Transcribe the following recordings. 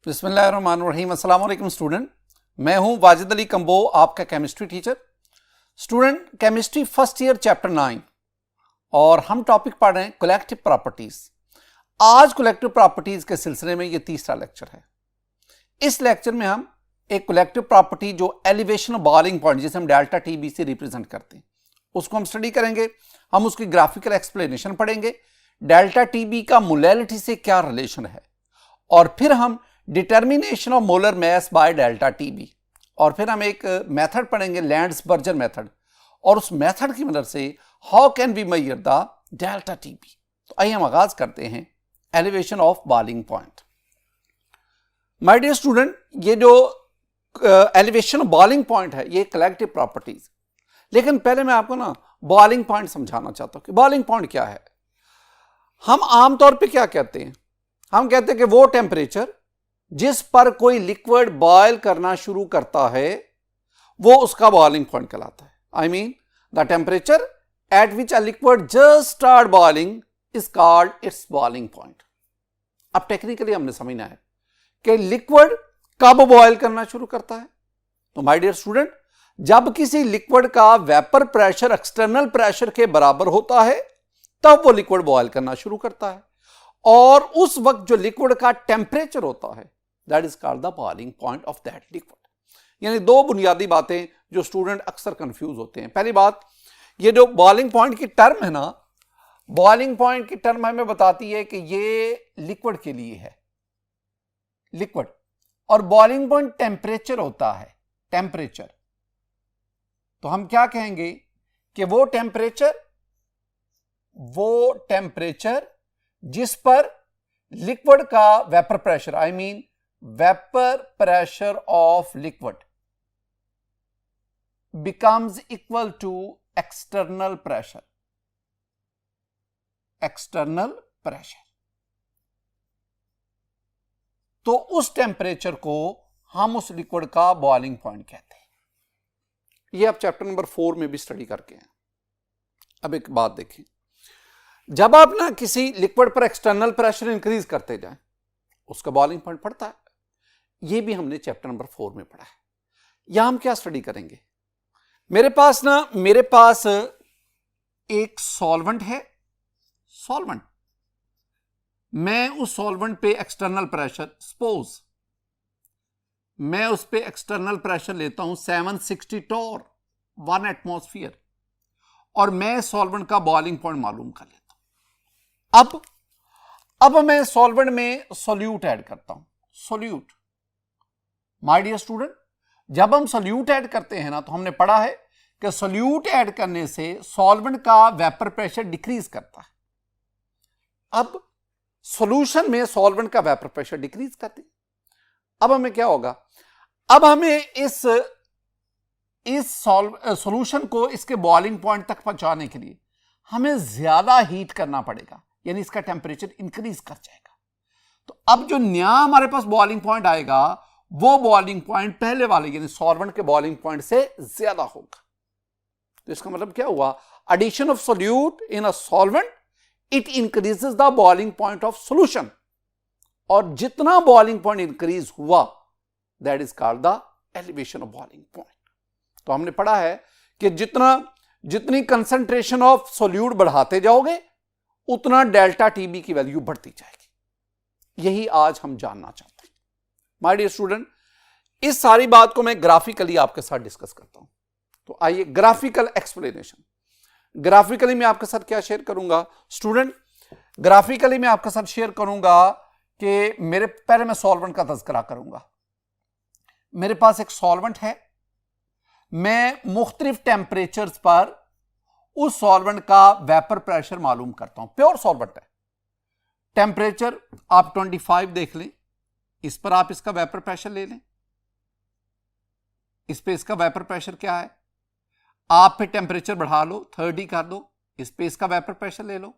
बिस्मिल्लाहिर्रहमानिर्रहीम। अस्सलाम वालेकुम स्टूडेंट, मैं हूं वाजिद अली कंबो, आपका chemistry teacher. Student, chemistry first year chapter 9 और हम टॉपिक पढ़ रहे हैं कलेक्टिव प्रॉपर्टीज। आज कलेक्टिव प्रॉपर्टीज के सिलसिले में ये तीसरा लेक्चर है। इस लेक्चर में हम एक कलेक्टिव प्रॉपर्टी जो एलिवेशन बॉइलिंग पॉइंट, जिसे हम डेल्टा टीबी से रिप्रेजेंट करते हैं, उसको हम स्टडी करेंगे। हम उसकी ग्राफिकल एक्सप्लेनेशन पढ़ेंगे, डेल्टा टीबी का मोलैलिटी से क्या रिलेशन है, और फिर हम determination of molar mass by delta TB, और फिर हम एक मेथड पढ़ेंगे लैंड्सबर्जर मेथड, और उस मेथड की मदद से how can we measure the delta TB. तो आइए हम आगाज करते हैं elevation of boiling point. My dear student, ये जो एलिवेशन बॉइलिंग पॉइंट है ये कलेक्टिव प्रॉपर्टीज। लेकिन पहले मैं आपको ना बॉइलिंग पॉइंट समझाना चाहता हूं कि बॉइलिंग पॉइंट क्या है। हम आमतौर पे क्या कहते हैं, हम कहते हैं कि वो टेम्परेचर जिस पर कोई लिक्विड बॉयल करना शुरू करता है वो उसका बॉइलिंग पॉइंट कहलाता है। I mean the temperature at which a liquid just start boiling is called its boiling point. अब टेक्निकली हमने समझना है कि लिक्विड कब बॉयल करना शुरू करता है। तो माय डियर स्टूडेंट, जब किसी लिक्विड का वेपर प्रेशर एक्सटर्नल प्रेशर के बराबर होता है तब वो लिक्विड बॉयल करना शुरू करता है, और उस वक्त जो लिक्विड का टेम्परेचर होता है that is called the boiling point of that liquid. यानी दो बुनियादी बातें जो स्टूडेंट अक्सर कंफ्यूज होते हैं। पहली बात, ये जो बॉइलिंग पॉइंट की टर्म है ना, बॉइलिंग पॉइंट की टर्म हमें बताती है कि ये लिक्विड के लिए है, लिक्विड, और बॉइलिंग पॉइंट टेम्परेचर होता है, टेम्परेचर। तो हम क्या कहेंगे कि वो टेम्परेचर जिस पर लिक्विड का vapour pressure, I mean vapour pressure of liquid becomes equal to external pressure, external pressure। तो उस टेम्परेचर को हम उस लिक्विड का बॉइलिंग पॉइंट कहते हैं। ये आप चैप्टर नंबर 4 में भी स्टडी करके हैं। अब एक बात देखें, जब आप ना किसी लिक्विड पर एक्सटर्नल प्रेशर इंक्रीज करते जाएं उसका बॉइलिंग पॉइंट पड़ता है। ये भी हमने चैप्टर नंबर 4 में पढ़ा है। यहां हम क्या स्टडी करेंगे, मेरे पास एक सॉल्वेंट है, सॉल्वेंट, मैं उस सॉल्वेंट पे एक्सटर्नल प्रेशर, सपोज मैं उस पे एक्सटर्नल प्रेशर लेता हूं 760 टॉर 1 एटमॉस्फेयर, और मैं सॉल्वेंट का बॉइलिंग पॉइंट मालूम कर लेता हूं। अब मैं सॉल्वेंट में सोल्यूट ऐड करता हूं, सोल्यूट। माय डियर स्टूडेंट, जब हम सोल्यूट ऐड करते हैं ना, तो हमने पढ़ा है कि सोल्यूट ऐड करने से सॉल्वेंट का वेपर प्रेशर डिक्रीज करता है। अब सॉल्यूशन में सॉल्वेंट का वेपर प्रेशर डिक्रीज करती है। अब हमें क्या होगा, अब हमें इस सॉल्यूशन को इसके बॉइलिंग पॉइंट तक पहुंचाने के लिए हमें ज्यादा हीट करना पड़ेगा, यानी इसका टेम्परेचर इंक्रीज कर जाएगा। तो अब जो नया हमारे पास बॉइलिंग पॉइंट आएगा वो बॉइलिंग पॉइंट पहले वाले यानी सॉल्वेंट के बॉइलिंग पॉइंट से ज्यादा होगा। तो इसका मतलब क्या हुआ, addition of solute in a solvent it increases the boiling point of solution, और जितना बॉइलिंग पॉइंट इंक्रीज हुआ that is called the elevation of boiling point. तो हमने पढ़ा है कि जितनी कंसंट्रेशन ऑफ सोल्यूट बढ़ाते जाओगे उतना डेल्टा टीबी की वैल्यू बढ़ती जाएगी। यही आज हम जानना चाहते हैं। माय डियर स्टूडेंट, इस सारी बात को मैं ग्राफिकली आपके साथ डिस्कस करता हूं। तो आइए ग्राफिकल एक्सप्लेनेशन। ग्राफिकली मैं आपके साथ क्या शेयर करूंगा स्टूडेंट, ग्राफिकली मैं आपके साथ शेयर करूंगा कि पहले मैं सॉल्वेंट का तज़किरा करूंगा। मेरे पास एक सॉल्वेंट है, मैं मुख्तलिफ टेम्परेचर्स पर उस सॉल्वेंट का वेपर प्रेशर मालूम करता हूं। प्योर सॉल्वेंट है, टेम्परेचर आप 25 देख लें, इस पर आप इसका वेपर प्रेशर ले लें, इस पे इसका वेपर प्रेशर क्या है, आप फिर टेम्परेचर बढ़ा लो 30 कर दो, इस पे इसका वेपर प्रेशर ले लो,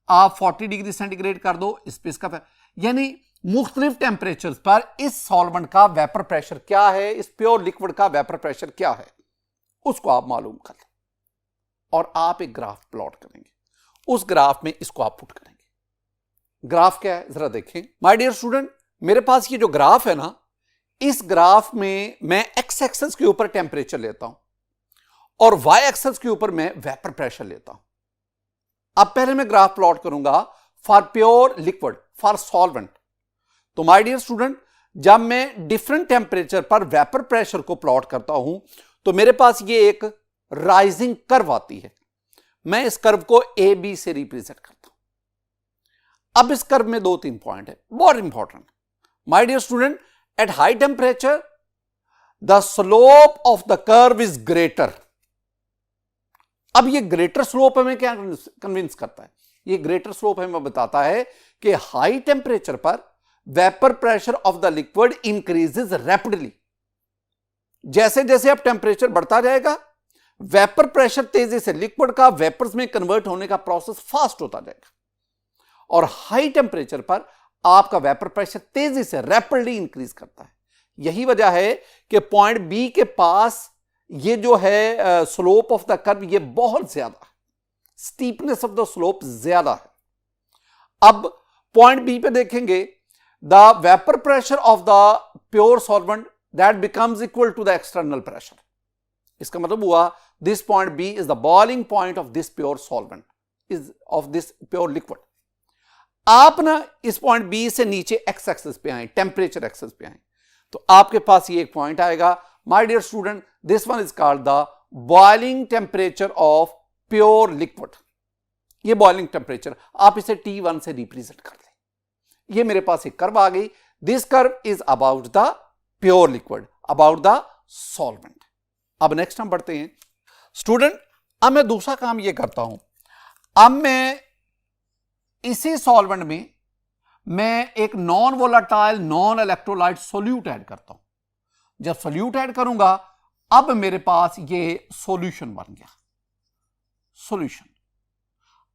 आप 40 डिग्री सेंटीग्रेड कर दो, इस पे इसका, यानी मुख्तलिफ टेम्परेचर पर इस सॉल्वेंट का वेपर प्रेशर क्या है, इस प्योर लिक्विड का वेपर प्रेशर क्या है, उसको आप मालूम कर लें, और आप एक ग्राफ प्लॉट करेंगे, उस ग्राफ में इसको आप पुट करेंगे। ग्राफ क्या है जरा देखें माय डियर स्टूडेंट, मेरे पास ये जो ग्राफ है ना, इस ग्राफ में मैं एक्स एक्सेस के ऊपर टेम्परेचर लेता हूं और वाई एक्सेस के ऊपर मैं वेपर प्रेशर लेता हूं। अब पहले मैं ग्राफ प्लॉट करूंगा for pure liquid, for solvent. तो माय डियर स्टूडेंट, जब मैं डिफरेंट टेम्परेचर पर वेपर प्रेशर को प्लॉट करता हूं तो मेरे पास ये एक राइजिंग कर्व आती है। मैं इस कर्व को ए बी से रिप्रेजेंट करता हूं। अब इस कर्व में 2-3 पॉइंट है, बहुत important. My dear student, at high temperature the slope of the curve is greater. अब ये ग्रेटर स्लोप हमें क्या कन्विंस करता है? ये ग्रेटर स्लोप हमें बताता है कि हाई टेम्परेचर पर vapour pressure of the liquid increases rapidly. जैसे जैसे अब टेम्परेचर बढ़ता जाएगा, वेपर प्रेशर तेजी से लिक्विड का वेपर्स में कन्वर्ट होने का प्रोसेस फास्ट होता जाएगा और हाई टेम्परेचर पर आपका वेपर प्रेशर तेजी से रैपिडली इंक्रीज करता है। यही वजह है कि पॉइंट बी के पास ये जो है स्लोप ऑफ द कर्व ये बहुत ज्यादा है, स्टीपनेस ऑफ द स्लोप ज्यादा है। अब पॉइंट बी पे देखेंगे, the vapour pressure of the pure solvent that becomes equal to the external pressure. इसका मतलब हुआ this point B is the boiling point of this pure solvent, is of this pure liquid. आप ना इस point B से नीचे x access पे आए, टेम्परेचर एक्सेस पे आए, तो आपके पास ये एक पॉइंट आएगा। My dear student, this one is called the boiling temperature of pure liquid. ये बॉइलिंग टेम्परेचर, आप इसे T1 से रिप्रेजेंट कर लें। ये मेरे पास एक कर्व आ गई। This curve is about the pure liquid, about the solvent. अब नेक्स्ट हम बढ़ते हैं स्टूडेंट। अब मैं दूसरा काम ये करता हूं, अब मैं इसी सॉल्वेंट में मैं एक non volatile non electrolyte solute add करता हूं। जब सोल्यूट ऐड करूंगा, अब मेरे पास ये सॉल्यूशन बन गया, सॉल्यूशन।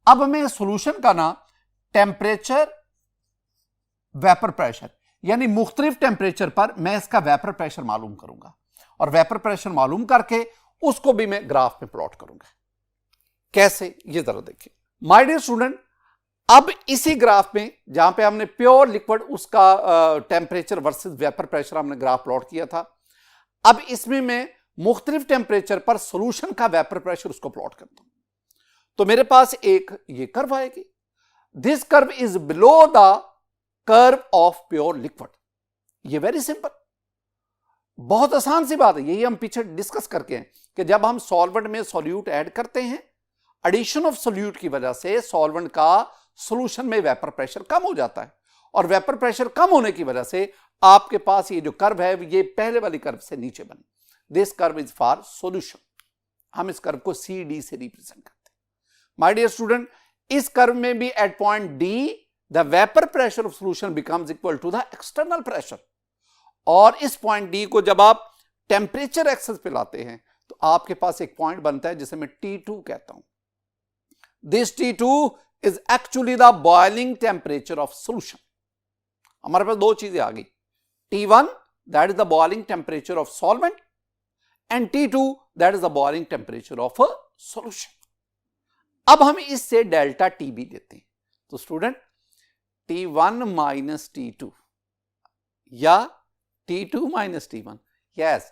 अब मैं सॉल्यूशन का ना टेम्परेचर, वेपर प्रेशर, यानी मुख्तलिफ टेम्परेचर पर मैं इसका वेपर प्रेशर मालूम करूंगा और वेपर प्रेशर मालूम करके उसको भी मैं ग्राफ में प्लॉट करूंगा। कैसे, ये जरा देखिए माय डियर स्टूडेंट। अब इसी ग्राफ में जहां पे हमने प्योर लिक्विड उसका टेम्परेचर वर्सेस वेपर प्रेशर हमने ग्राफ प्लॉट किया था, अब इसमें मैं मुख्तलिफ टेम्परेचर पर सॉल्यूशन का वेपर प्रेशर उसको प्लॉट करता हूं। तो मेरे पास एक ये कर्व आएगी। This curve is below the curve of pure liquid. ये वेरी सिंपल, बहुत आसान सी बात है। यही हम पीछे डिस्कस करके हैं कि जब हम सॉल्वेंट में सॉल्यूट ऐड करते हैं, एडिशन ऑफ सॉल्यूट की वजह से सॉल्वेंट का सॉल्यूशन में वेपर प्रेशर कम हो जाता है और वेपर प्रेशर कम होने की वजह से आपके पास ये जो कर्व है ये पहले वाली कर्व से नीचे बने। This curve is for solution. हम इस कर्व को CD से रिप्रेजेंट करते हैं। माय डियर स्टूडेंट, इस कर्व में भी at point D the vapour pressure of solution becomes equal to the external pressure. और इस पॉइंट D को जब आप टेम्परेचर एक्सेस पे लाते हैं तो आपके पास एक पॉइंट बनता है जिसे मैं T2 कहता हूं। This T2 is actually the boiling temperature of solution। हमारे पास दो चीजें आ गई, T1 that is the boiling temperature of solvent and T2 that is the boiling temperature of a solution। अब हम इससे डेल्टा TB देते हैं। तो स्टूडेंट, T1 माइनस T2 या T2 minus T1, yes,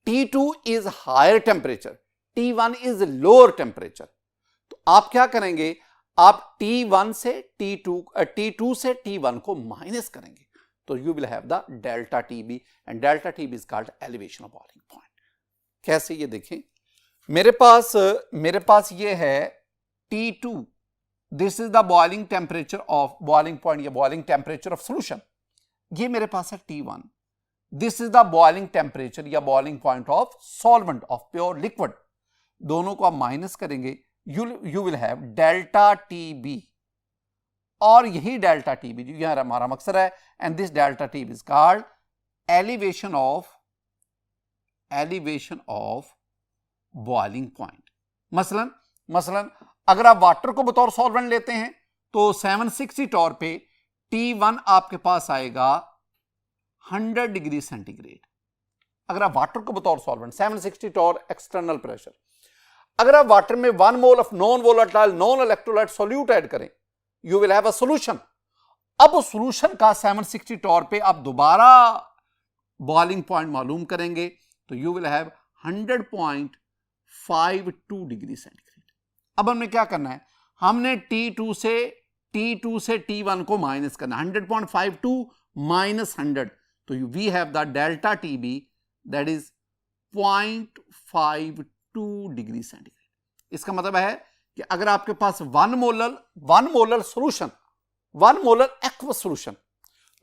T2 is higher temperature, T1 is lower temperature. तो आप क्या करेंगे, आप T1 से T2 से T1 को माइनस करेंगे तो you will have the delta TB and delta TB is called elevation of boiling point. कैसे, ये देखें, मेरे पास ये है T2, this is the boiling temperature of boiling point या बॉइलिंग टेम्परेचर ऑफ सॉल्यूशन। ये मेरे पास है T1, this is the boiling temperature या boiling point of solvent of pure liquid. दोनों को आप माइनस करेंगे, you will have delta TB और यही डेल्टा TB जो यहां हमारा मकसद है, and this delta TB is called elevation of boiling point। मसलन अगर आप वाटर को बतौर सॉल्वेंट लेते हैं तो 760 टॉर पे T1 आपके पास आएगा 100 डिग्री सेंटीग्रेड। अगर आप वाटर को बतौर सॉल्वेंट 760 टॉर एक्सटर्नल प्रेशर, अगर आप वाटर में 1 mole of non volatile non electrolyte solute add करें, you will have a solution. अब सॉल्यूशन का 760 टॉर पे आप दोबारा बॉइलिंग पॉइंट मालूम करेंगे तो you will have 100.52 degree centigrade. अब हमने क्या करना है, हमने T2 से T1 को माइनस करना, 100.52 माइनस 100, तो we have the delta TB that is 0.52 degree centigrade. इसका मतलब है कि अगर आपके पास 1 molar solution, 1 molar aqueous solution,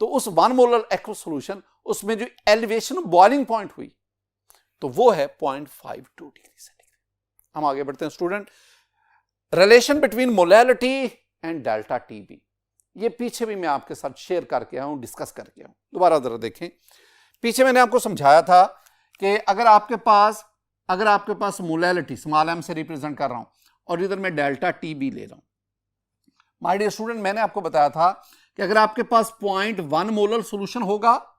तो उस 1 मोलर एक्वस सॉल्यूशन उसमें जो एलिवेशन बॉइलिंग पॉइंट हुई तो वो है 0.52 डिग्री सेंटीग्रेड। हम आगे बढ़ते हैं student. Relation between molality and delta TB, ये पीछे भी मैं आपके साथ शेयर करके आया हूं, डिस्कस करके आया हूं। दोबारा जरा देखें, पीछे मैंने आपको समझाया था कि अगर आपके पास मोलैलिटी स्मॉल m से रिप्रेजेंट कर रहा हूं और इधर मैं डेल्टा TB ले रहा हूं, माय डियर स्टूडेंट, मैंने आपको बताया था कि अगर आपके पास 0.1 मोलर सॉल्यूशन होगा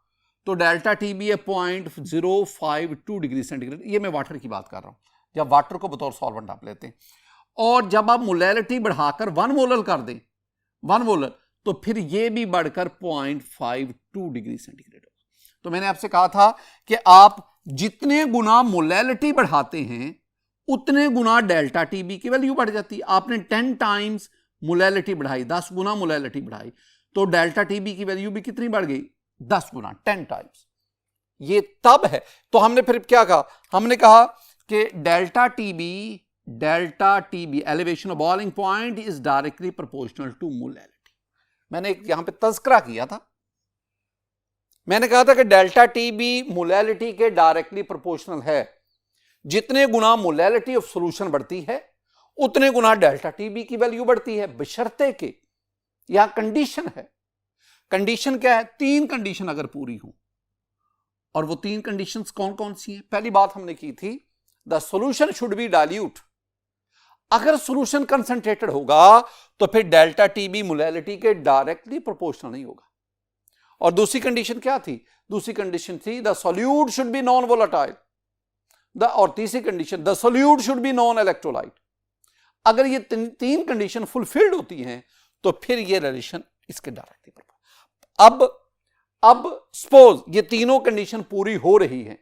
तो डेल्टा TB है 0.052 डिग्री सेंटीग्रेड। ये मैं वाटर की बात कर रहा हूं, जब वाटर को बतौर सॉल्वेंट आप लेते हैं, और जब आप मोलैलिटी बढ़ाकर 1 मोलर कर दें, 1 मोलर, तो फिर ये भी बढ़कर 0.52 डिग्री सेंटीग्रेड होगा। तो मैंने आपसे कहा था कि आप जितने गुना मोलैलिटी बढ़ाते हैं उतने गुना डेल्टा TB की वैल्यू बढ़ जाती है। आपने 10 टाइम्स मोलैलिटी बढ़ाई, 10 गुना मोलैलिटी बढ़ाई, तो डेल्टा TB की वैल्यू भी कितनी बढ़ गई, 10 गुना, 10 टाइम्स। ये तब है, तो हमने फिर क्या कहा, हमने कहा कि delta TB elevation of boiling point is directly proportional to molality. मैंने एक यहां पे तज़किरा किया था, मैंने कहा था कि डेल्टा TB मोलैलिटी के डायरेक्टली प्रोपोर्शनल है। जितने गुना मोलैलिटी ऑफ सॉल्यूशन बढ़ती है उतने गुना डेल्टा TB की वैल्यू बढ़ती है, बशर्ते के यहां कंडीशन है। कंडीशन क्या है, 3 कंडीशन अगर पूरी हो, और वो 3 कंडीशंस कौन कौन सी हैं। पहली बात हमने की थी, the solution should be dilute. अगर सॉल्यूशन कंसंट्रेटेड होगा तो फिर डेल्टा TB मोलैलिटी के डायरेक्टली प्रोपोर्शनल नहीं होगा। और दूसरी कंडीशन क्या थी, दूसरी कंडीशन थी the solute should be non volatile, और तीसरी condition the solute should be non electrolyte. अगर ये 3 कंडीशन फुलफिल्ड होती हैं तो फिर ये रिलेशन इसके डायरेक्टली प्रोपोर्शनल। अब सपोज ये तीनों कंडीशन पूरी हो रही हैं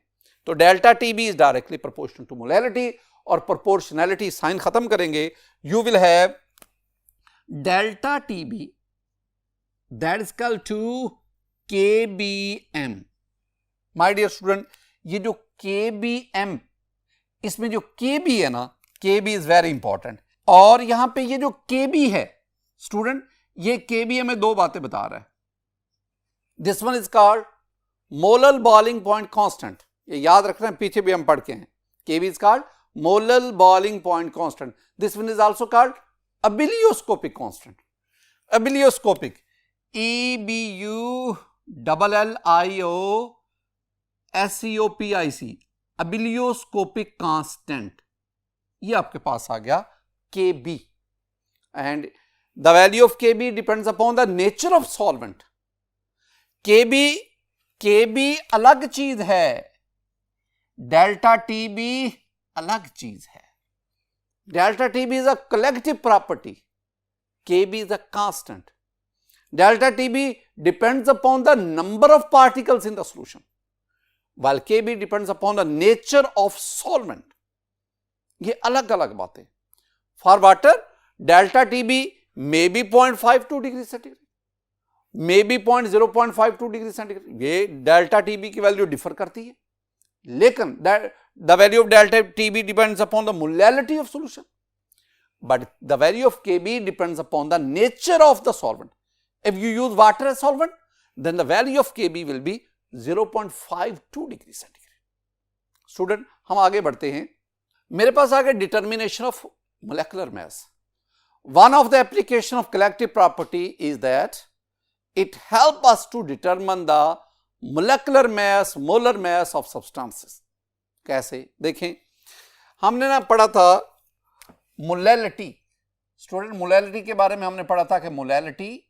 तो delta TB is directly proportional to molality, और प्रोपोर्शनैलिटी साइन खत्म करेंगे, you will have delta TB that is equal to KBM। My dear student, ये जो KBM, इसमें जो KB है ना, KB इज वेरी इंपॉर्टेंट, और यहां पे ये जो KB है स्टूडेंट, ये KB हमें 2 बातें बता रहा है। This one is called molar boiling point constant, ये याद रखना है, पीछे भी हम पढ़ के हैं। KB is called molar boiling point constant. This one is also called ebullioscopic constant. Ebullioscopic, EBULLIOSCOPIC, ebullioscopic constant, ये आपके पास आ गया KB। And the value of KB depends upon the nature of solvent. KB अलग चीज है, delta TB अलग चीज है। Delta TB is a colligative property, KB is a constant. Delta TB depends upon the number of particles in the solution, while KB depends upon the nature of solvent. ये अलग अलग बातें। For water, delta TB may be 0.52 degree centigrade, may be 0.52 degree centigrade. ये delta TB की value differ करती है, लेकिन the value of delta TB depends upon the molality of solution, but the value of KB depends upon the nature of the solvent. If you use water as solvent, then the value of KB will be 0.52 degree centigrade. Student, हम आगे बढ़ते हैं। मेरे पास आ गया determination of molecular mass. One of the application of collective property is that it helps us to determine the molecular mass, molar mass of substances. कैसे? देखें, हमने ना पढ़ा था मोलैलिटी। स्टूडेंट, मोलैलिटी के बारे में हमने पढ़ा था कि मोलैलिटी,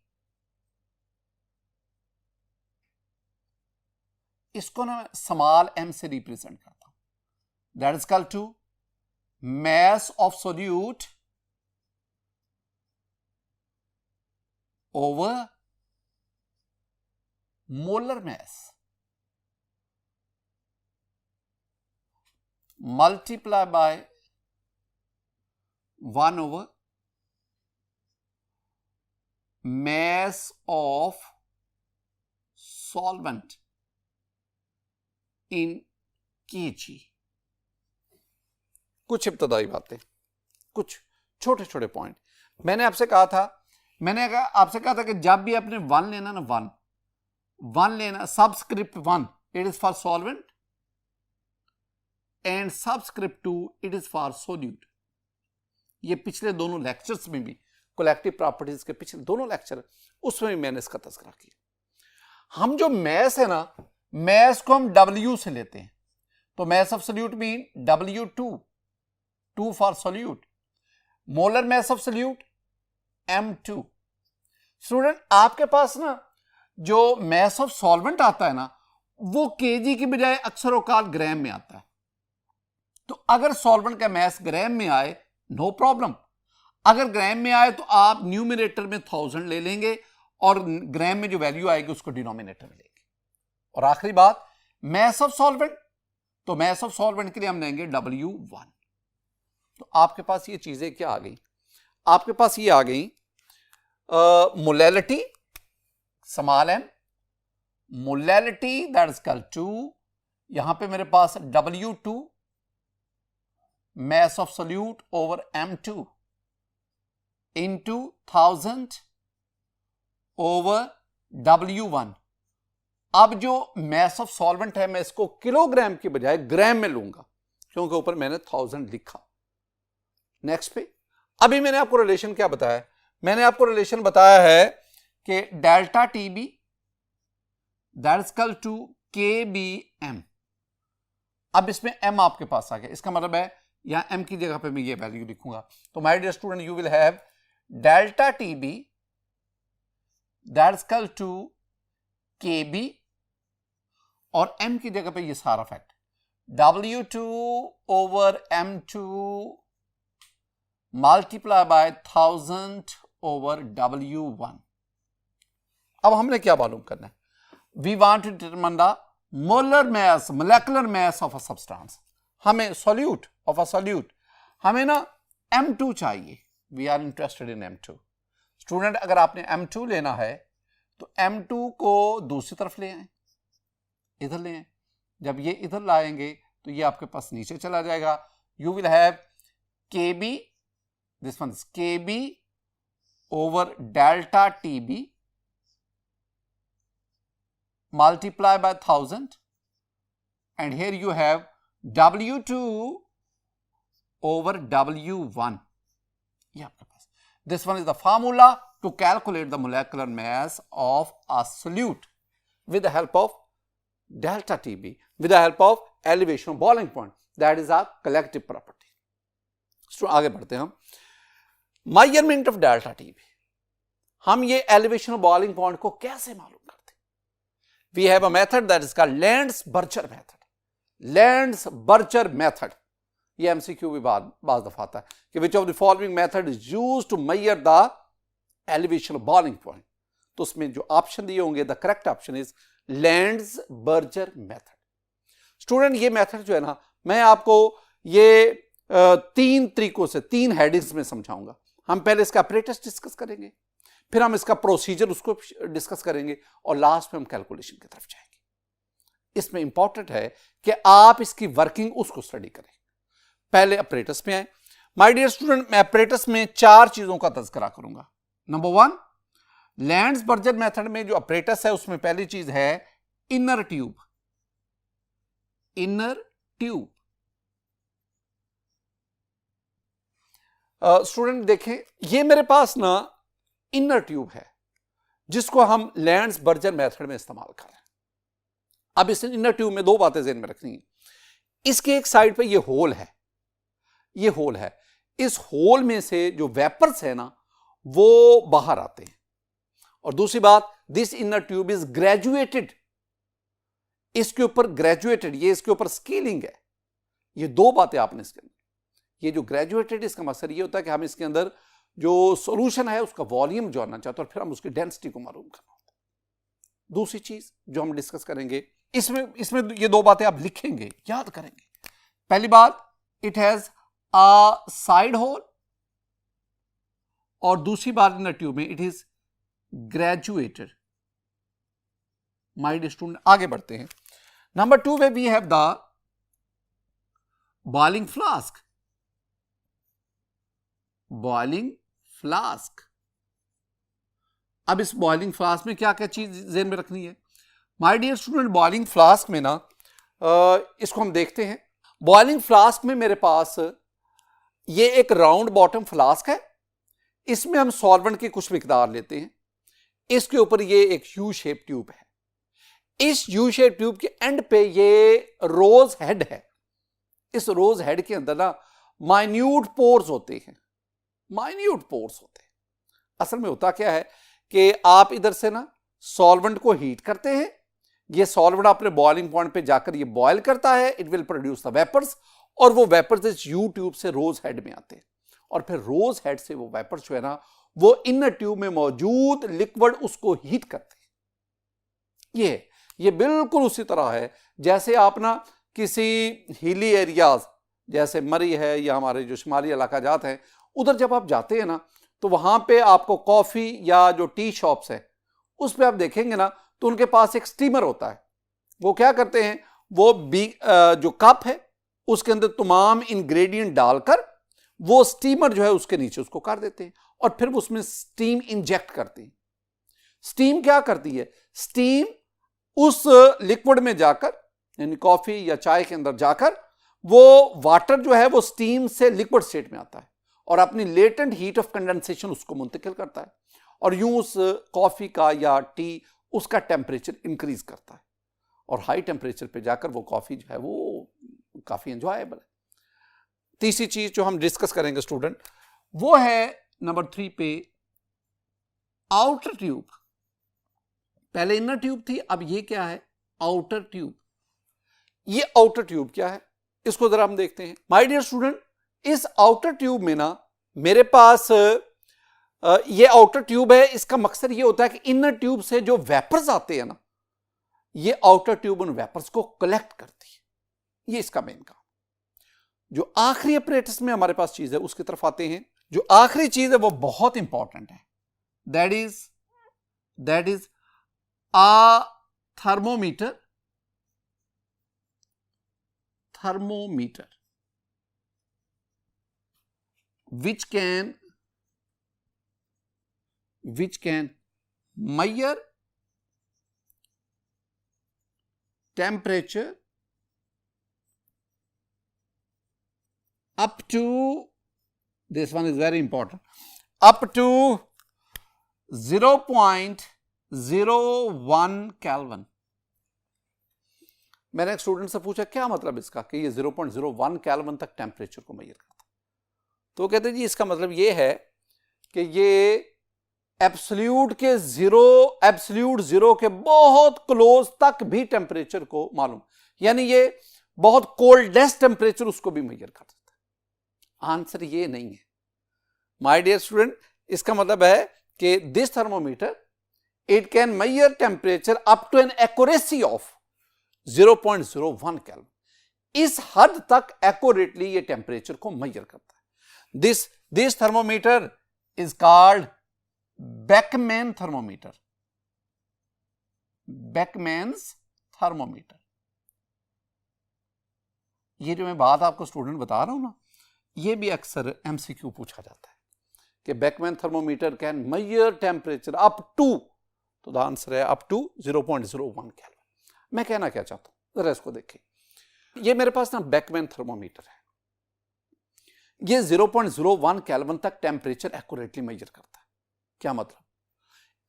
इसको ना स्मॉल m से रिप्रेजेंट करता हूं, that is equal to mass of solute over molar mass multiply by 1 over mass of solvent in kg। कुछ इब्तदाई बातें, कुछ छोटे छोटे पॉइंट। मैंने आपसे कहा था कि जब भी आपने 1 लेना ना, 1 लेना, subscript 1 it is for solvent and subscript 2 it is for solute. ये पिछले दोनों लेक्चर्स में भी, कलेक्टिव प्रॉपर्टीज के पिछले दोनों लेक्चर, उसमें भी मैंने इसका तज़किरा किया। हम जो मैस है ना, मैस को हम W से लेते हैं, तो mess of solute mean W2, 2 for solute, molar mass of solute M2। Student, आपके पास ना जो मैस ऑफ सॉल्वेंट आता है ना, वो केजी की बजाय अक्सर औकात ग्राम में आता है। तो अगर सॉल्वेंट का मैस ग्राम में आए, नो प्रॉब्लम। अगर ग्राम में आए तो आप न्यूमिनेटर में 1000 ले लेंगे और ग्राम में जो वैल्यू आएगी उसको डिनोमिनेटर में लेंगे। और आखिरी बात, मैस ऑफ सॉल्वेंट, तो मैस ऑफ सॉल्वेंट के लिए हम लेंगे W1। तो आपके पास ये चीजें क्या आ गई? आपके पास ये आ गई molality small m, molality that is equal to, यहां पे मेरे पास W2 mass of solute over M2 into 1000 over W1। अब जो मैस ऑफ सॉल्वेंट है, मैं इसको किलोग्राम की बजाय ग्राम में लूंगा, क्योंकि ऊपर मैंने 1000 लिखा। नेक्स्ट पे, अभी मैंने आपको रिलेशन क्या बताया? मैंने आपको रिलेशन बताया है कि delta TB that is equal to KBM। अब इसमें m आपके पास आ गया, इसका मतलब है यहां m की जगह पे मैं ये वैल्यू लिखूंगा। तो my dear student, you will have delta TB that is equal to KB और m की जगह पे ये सारा fact W2 over M2 multiply by 1000 over W1। अब हमने क्या मालूम करना है? We want to determine the molar mass, molecular mass of a substance. हमें सॉल्यूट ऑफ अ सॉल्यूट, हमें ना M2 चाहिए। We are interested in M2। Student, अगर आपने M2 लेना है तो M2 को दूसरी तरफ ले आए, इधर ले आए। जब ये इधर लाएंगे तो ये आपके पास नीचे चला जाएगा। You will have KB, this one is KB over delta TB multiply by 1000, and here you have W2 over W1। ये आपके पास, this one is the formula to calculate the molecular mass of a solute with the help of delta TB, with the help of elevation of boiling point, that is a collective property। तो आगे बढ़ते हैं हम। Measurement of delta TB, हम ये elevation of boiling point को कैसे मालूम करते हैं? We have a method that is called Landsberger method. Landsberger method, ये एमसीक्यू भी बाज दफा आता है कि which of the following method is used to measure the elevation of boiling point. तो उसमें जो ऑप्शन दिए होंगे, the correct option is Landsberger method. Student, ये मेथड जो है ना, मैं आपको ये 3 तरीकों से, 3 हेडिंग्स में समझाऊंगा। हम पहले इसका अपरेटस डिस्कस करेंगे, फिर हम इसका प्रोसीजर उसको डिस्कस करेंगे, और लास्ट में हम कैलकुलेशन की तरफ जाएंगे। इसमें इंपॉर्टेंट है कि आप इसकी वर्किंग उसको स्टडी करें। पहले अपरेटस में आए। माय डियर स्टूडेंट, मैं अपरेटस में 4 चीजों का तज़किरा करूंगा। नंबर 1, लैंड्स-बर्जर मेथड में जो अपरेटस है उसमें पहली चीज है inner tube. Inner tube student देखें, ये मेरे पास ना इनर ट्यूब है जिसको हम लैंड्स-बर्जर मेथड में इस्तेमाल कर रहे हैं। अब इस इनर ट्यूब में 2 बातें ज़हन में रखनी है। इसके एक साइड पे ये होल है, ये होल है। इस होल में से जो वेपर्स है ना वो बाहर आते हैं। और दूसरी बात, this inner tube is graduated. इसके ऊपर ग्रेजुएटेड, ये इसके ऊपर स्केलिंग है। ये 2 बातें आपने इसके अंदर, ये जो ग्रेजुएटेड, इसका मकसद ये होता है कि हम इसके अंदर जो सॉल्यूशन है उसका वॉल्यूम जानना चाहते हैं और फिर हम उसकी डेंसिटी को मालूम करना होता है। दूसरी चीज जो हम डिस्कस करेंगे, इसमें ये दो बातें आप लिखेंगे, याद करेंगे। पहली बात, it has a side hole, और दूसरी बात इन ट्यूब में it is graduated. My dear student, आगे बढ़ते हैं। नंबर 2 में we have the boiling flask. Boiling flask, अब इस बॉइलिंग फ्लास्क में क्या क्या चीज ज़हन में रखनी है my dear student? Boiling flask में ना इसको हम देखते हैं। बॉइलिंग फ्लास्क में मेरे पास ये एक राउंड बॉटम फ्लास्क है, इसमें हम सॉल्वेंट की कुछ मिकदार लेते हैं। इसके ऊपर ये एक यू शेप ट्यूब है, इस यू शेप ट्यूब के एंड पे ये रोज हेड है। इस रोज हेड के अंदर ना माइन्यूट पोर्स होते हैं, माइन्यूट पोर्स होते हैं। असल में होता क्या है कि आप इधर से ना सॉल्वेंट को हीट करते हैं, ये सॉल्वेंट अपने बॉइलिंग पॉइंट पे जाकर ये बॉयल करता है, it will produce the vapours, और वो वेपर्स इस यू ट्यूब से रोज हेड में आते हैं, और फिर रोज हेड से वो वेपर्स जो है ना वो इनर ट्यूब में मौजूद लिक्विड उसको हीट करते हैं। ये बिल्कुल उसी तरह है जैसे आप ना किसी हिली एरियाज जैसे मरी है या हमारे जो शुमाली इलाका जात हैं, उधर जब आप जाते हैं ना तो वहां पे आपको कॉफी या जो टी शॉप्स है उस पे आप देखेंगे ना तो उनके पास एक स्टीमर होता है। वो क्या करते हैं, वो जो कप है उसके अंदर तमाम इंग्रेडिएंट डालकर वो स्टीमर जो है उसके नीचे उसको कर देते हैं, और फिर उसमें स्टीम इंजेक्ट करते हैं। स्टीम क्या करती है, स्टीम उस लिक्विड में जाकर यानी कॉफी या चाय के अंदर जाकर वो वाटर जो है वो स्टीम से लिक्विड स्टेट में आता है और अपनी लेटेंट हीट ऑफ कंडेंसेशन उसको मुंतकिल करता है, और यूं उस कॉफी का या टी उसका टेम्परेचर इंक्रीज करता है, और हाई टेम्परेचर पे जाकर वो कॉफी जो है वो काफी एंजॉयबल है। तीसरी चीज जो हम डिस्कस करेंगे स्टूडेंट वो है नंबर 3 पे आउटर ट्यूब। पहले इनर ट्यूब थी, अब ये क्या है, आउटर ट्यूब। ये आउटर ट्यूब क्या है इसको जरा हम देखते हैं। माय डियर स्टूडेंट, इस आउटर ट्यूब में ना मेरे पास ये आउटर ट्यूब है, इसका मकसद ये होता है कि इनर ट्यूब से जो वेपर्स आते हैं ना ये आउटर ट्यूब उन वेपर्स को कलेक्ट करती है, ये इसका मेन काम। जो आखिरी अपरेटस में हमारे पास चीज है उसकी तरफ आते हैं। जो आखिरी चीज है वो बहुत इंपॉर्टेंट है, that is a thermometer which can measure temperature up to, this one is very important, up to 0.01 kelvin. मैंने एक स्टूडेंट से पूछा क्या मतलब इसका कि ये 0.01 केल्विन तक टेम्परेचर को मेजर करता है, तो कहते जी इसका मतलब ये है कि ये एब्सोल्यूट जीरो के बहुत क्लोज तक भी टेम्परेचर को मालूम, यानी ये बहुत कोल्डेस्ट टेम्परेचर उसको भी मेजर कर सकता है। आंसर ये नहीं है माय डियर स्टूडेंट, इसका मतलब है कि this thermometer it can measure temperature up to an accuracy of 0.01 kelvin. इस हद तक एक्यूरेटली ये टेम्परेचर को मेजर करता है। This thermometer is called Beckmann thermometer. Beckmann's thermometer, ये जो मैं बात आपको स्टूडेंट बता रहा हूं ना, ये भी अक्सर एमसीक्यू पूछा जाता है कि Beckmann thermometer can measure temperature up to, तो द आंसर है अप टू 0.01 केल्विन। मैं कहना क्या चाहता हूं जरा इसको देखिए, ये मेरे पास ना बेकमैन थर्मोमीटर है, ये 0.01 केल्विन तक टेम्परेचर एक्यूरेटली मेजर करता है। क्या मतलब,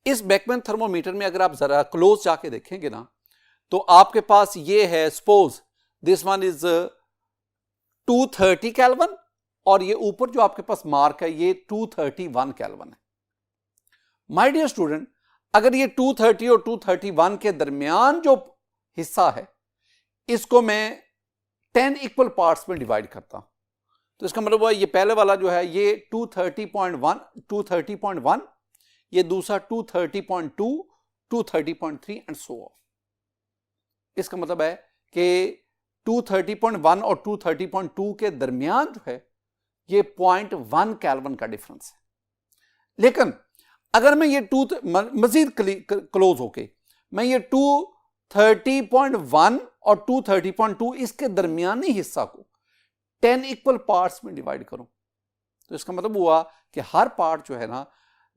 इस बेकमैन थर्मोमीटर में अगर आप जरा क्लोज जाके देखेंगे ना तो आपके पास ये है, suppose this one is 230 kelvin और ये ऊपर जो आपके पास मार्क है ये 231 केल्विन है। माय डियर स्टूडेंट, अगर ये 230 और 231 के दरमियान जो हिस्सा है इसको मैं 10 इक्वल पार्ट्स में डिवाइड करता हूं, तो इसका मतलब हुआ ये पहले वाला जो है ये 230.1, ये दूसरा 230.2 230.3 एंड सो ऑन। इसका मतलब है कि 230.1 और 230.2 के दरमियान जो है ये 0.1 केल्विन का डिफरेंस है। लेकिन अगर मैं ये मजीद क्लोज होके मैं ये 230.1 और 230.2 इसके दरमियानी हिस्सा को 10 इक्वल पार्ट्स में डिवाइड करूं तो इसका मतलब हुआ कि हर पार्ट जो है ना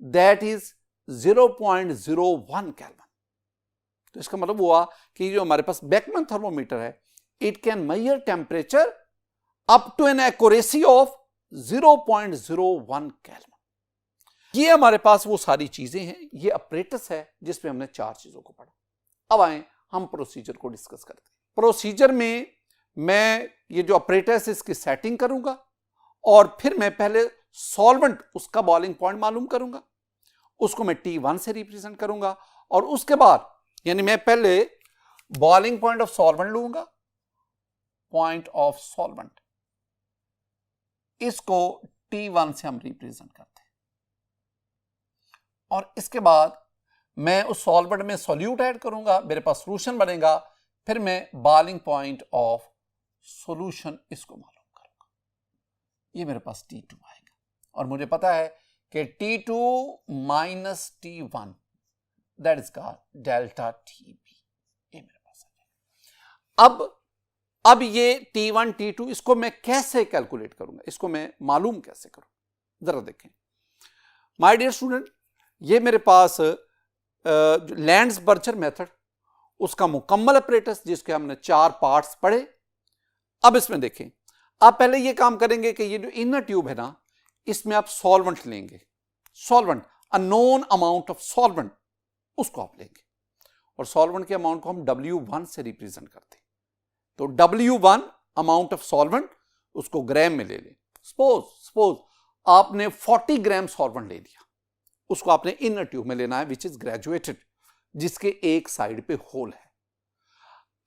दैट इज 0.01 केल्विन। तो इसका मतलब हुआ कि जो हमारे पास बेकमैन थर्मोमीटर है it can measure temperature up to an accuracy of 0.01 kelvin. ये हमारे पास वो सारी चीजें हैं, ये अपरेटस है जिसमें हमने 4 चीजों को पढ़ा। अब आए हम प्रोसीजर को डिस्कस करते हैं। प्रोसीजर में मैं ये जो अपरेटस है इसकी सेटिंग करूंगा और फिर मैं पहले सॉल्वेंट उसका बॉइलिंग पॉइंट मालूम करूंगा, उसको मैं T1 से रिप्रेजेंट करूंगा और उसके बाद यानी मैं पहले बॉइलिंग पॉइंट ऑफ सॉल्वेंट लूंगा, पॉइंट ऑफ सॉल्वेंट इसको T1 से हम रिप्रेजेंट करते हैं और इसके बाद मैं उस सॉल्वेंट में सॉल्यूट ऐड करूंगा, मेरे पास सॉल्यूशन बनेगा, फिर मैं बॉइलिंग पॉइंट ऑफ सॉल्यूशन इसको मालूम करूंगा, ये मेरे पास T2 आएगा और मुझे पता है कि T2 minus T1 that is called delta TB, ये मेरे पास आएगा। अब ये T1 T2 इसको मैं कैसे कैलकुलेट करूंगा, इसको मैं मालूम कैसे करूं, जरा देखें माय डियर स्टूडेंट। ये मेरे पास लैंड्स-बर्जर मेथड उसका मुकम्मल अपरेटस जिसके हमने 4 पार्ट्स पढ़े। अब इसमें देखें, आप पहले ये काम करेंगे कि ये जो इनर ट्यूब है ना इसमें आप सॉल्वेंट लेंगे, solvent a known amount of solvent उसको आप लेंगे और सॉल्वेंट के अमाउंट को हम W1 से रिप्रेजेंट करते हैं। तो W1 अमाउंट ऑफ सॉल्वेंट उसको ग्राम में ले लें। सपोज आपने 40 ग्राम सॉल्वेंट ले लिया, उसको आपने इनर ट्यूब में लेना है विच इज ग्रेजुएटेड, जिसके एक साइड पे होल है।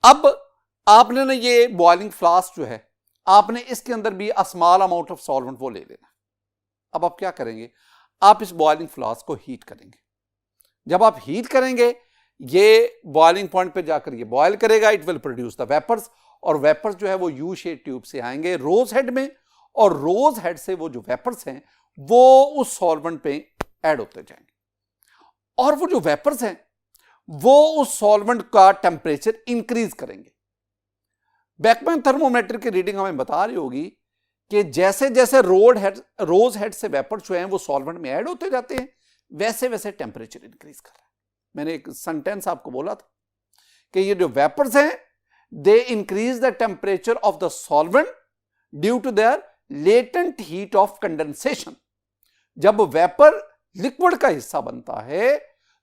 अब आपने ना ये बॉइलिंग फ्लास्क जो है आपने इसके अंदर भी स्मॉल अमाउंट ऑफ सॉल्वेंट वो ले लेना। अब आप क्या करेंगे, आप इस बॉइलिंग फ्लास्क को हीट करेंगे। जब आप हीट करेंगे ये बॉइलिंग पॉइंट पे जाकर ये बॉयल करेगा, it will produce the vapours और वेपर्स जो है वो यू शेप ट्यूब से आएंगे रोज हेड में और रोज हेड से वो जो वेपर्स हैं वो उस सॉल्वेंट पे ऐड होते जाएंगे और वो जो वेपर्स हैं वो उस सॉल्वेंट का टेम्परेचर इंक्रीज करेंगे। बेकमैन थर्मोमीटर की रीडिंग हमें बता रही होगी कि जैसे जैसे रोज हेड से वेपर जो हैं वो सॉल्वेंट में ऐड होते जाते हैं वैसे वैसे टेम्परेचर इंक्रीज कर रहा है। मैंने एक सेंटेंस आपको बोला था कि ये जो वेपर्स हैं they increase the temperature of the solvent due to their latent heat of condensation. जब वेपर लिक्विड का हिस्सा बनता है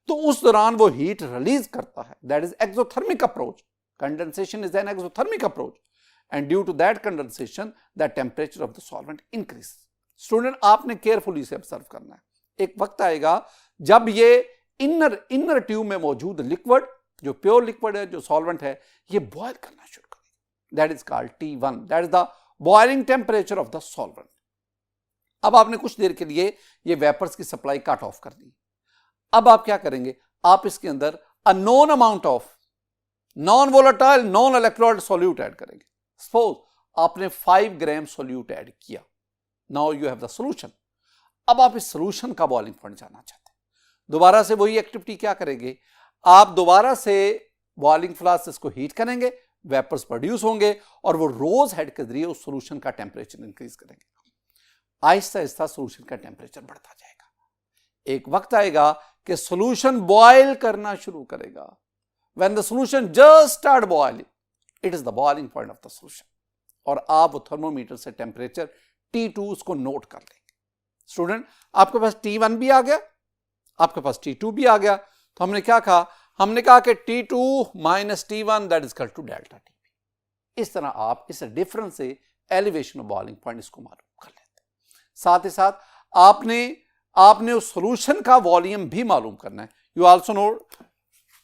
तो उस दौरान वो हीट रिलीज करता है, that is exothermic approach. Condensation is an exothermic approach and due to that condensation the temperature of the solvent increase। Student आपने केयरफुली से ऑब्जर्व करना है, एक वक्त आएगा जब ये इनर ट्यूब में मौजूद लिक्विड जो प्योर लिक्विड है जो सॉल्वेंट है ये बॉयल करना शुरू करेगा, that is called T1, that is the boiling temperature of the solvent. अब आपने कुछ देर के लिए ये वेपर्स की सप्लाई कट ऑफ कर दी। अब आप क्या करेंगे, आप इसके अंदर a known amount of non volatile non electrolyte solute add करेंगे। सपोज आपने 5 ग्राम सॉल्यूट ऐड किया, now you have the solution. अब आप इस सॉल्यूशन का बॉइलिंग पॉइंट जानना चाहते हैं, दोबारा से वही एक्टिविटी क्या करेंगे, आप दोबारा से बॉइलिंग फ्लास्क को हीट करेंगे, वेपर्स प्रोड्यूस होंगे और वो रोज हेड के जरिए उस सॉल्यूशन का टेम्परेचर इंक्रीज करेंगे। आहिस्ता आहिस्ता सॉल्यूशन का टेम्परेचर बढ़ता जाएगा, एक वक्त आएगा कि सॉल्यूशन बॉयल करना शुरू करेगा। When the solution just start boiling, it is the boiling point of the solution और आप वो थर्मोमीटर से टेम्परेचर T2 उसको नोट कर लेंगे। स्टूडेंट आपके पास T1 भी आ गया, आपके पास T2 भी आ गया, तो हमने क्या कहा, हमने कहा कि T2 minus T1 that is equal to delta TB। इस तरह आप इस डिफरेंस से एलिवेशन ऑफ बॉइलिंग पॉइंट इसको मालूम कर लेते हैं। साथ ही साथ आपने उस सॉल्यूशन का वॉल्यूम भी मालूम करना है।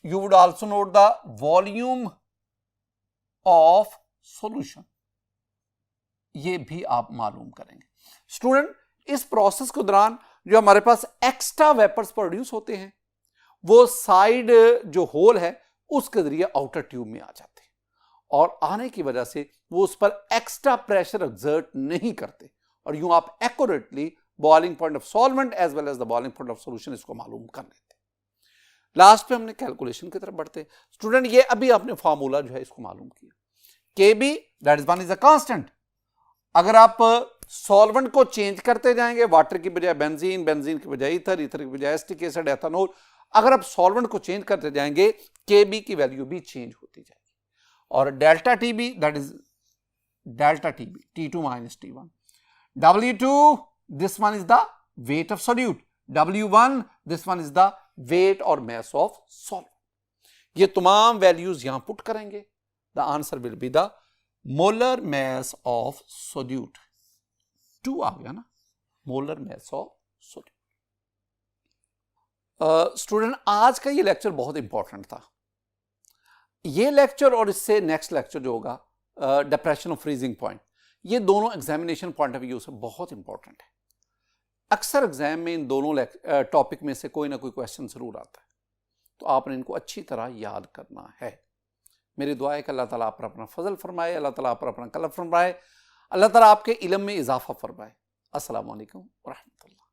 You would also note the volume of solution, ये भी आप मालूम करेंगे। स्टूडेंट इस प्रोसेस के दौरान जो हमारे पास एक्स्ट्रा वेपर्स प्रोड्यूस होते हैं वो साइड जो होल है उसके जरिए आउटर ट्यूब में आ जाते हैं और आने की वजह से वो उस पर एक्स्ट्रा प्रेशर एक्सर्ट नहीं करते और यूं आप accurately boiling point of solvent as well as the boiling point of solution इसको मालूम कर लेते हैं। लास्ट पे हमने कैलकुलेशन की तरफ बढ़ते हैं। स्टूडेंट ये अभी आपने फॉर्मूला जो है इसको मालूम किया, Kb that is one is a constant. अगर आप सॉल्वेंट को चेंज करते जाएंगे, वाटर की बजाय बेंजीन, बेंजीन की बजाय ईथर, ईथर की बजाय एसिटिक एसिड, एथेनॉल, अगर आप सॉल्वेंट को चेंज करते जाएंगे Kb की वैल्यू भी चेंज होती जाएगी और delta Tb that is delta Tb T2 minus T1, W2 this one is the weight of solute, W1 this one is the weight or mass of solvent। ये तमाम values यहां put करेंगे, the answer will be the molar mass of solute। 2 आ गया ना, molar mass of solute। Student आज का ये lecture बहुत इंपॉर्टेंट था। ये लेक्चर और इससे नेक्स्ट लेक्चर जो होगा डिप्रेशन ऑफ फ्रीजिंग पॉइंट, ये दोनों एग्जामिनेशन पॉइंट ऑफ व्यू से बहुत इंपॉर्टेंट है। अक्सर एग्जाम में इन दोनों टॉपिक में से कोई ना कोई क्वेश्चन जरूर आता है, तो आपने इनको अच्छी तरह याद करना है। मेरी दुआ है कि अल्लाह ताला आप पर अपना फजल फरमाए, अल्लाह ताला आप पर अपना करम फरमाए, अल्लाह ताला आपके इल्म में इजाफा फरमाए। अस्सलामु अलैकुम व रहमतुल्लाह।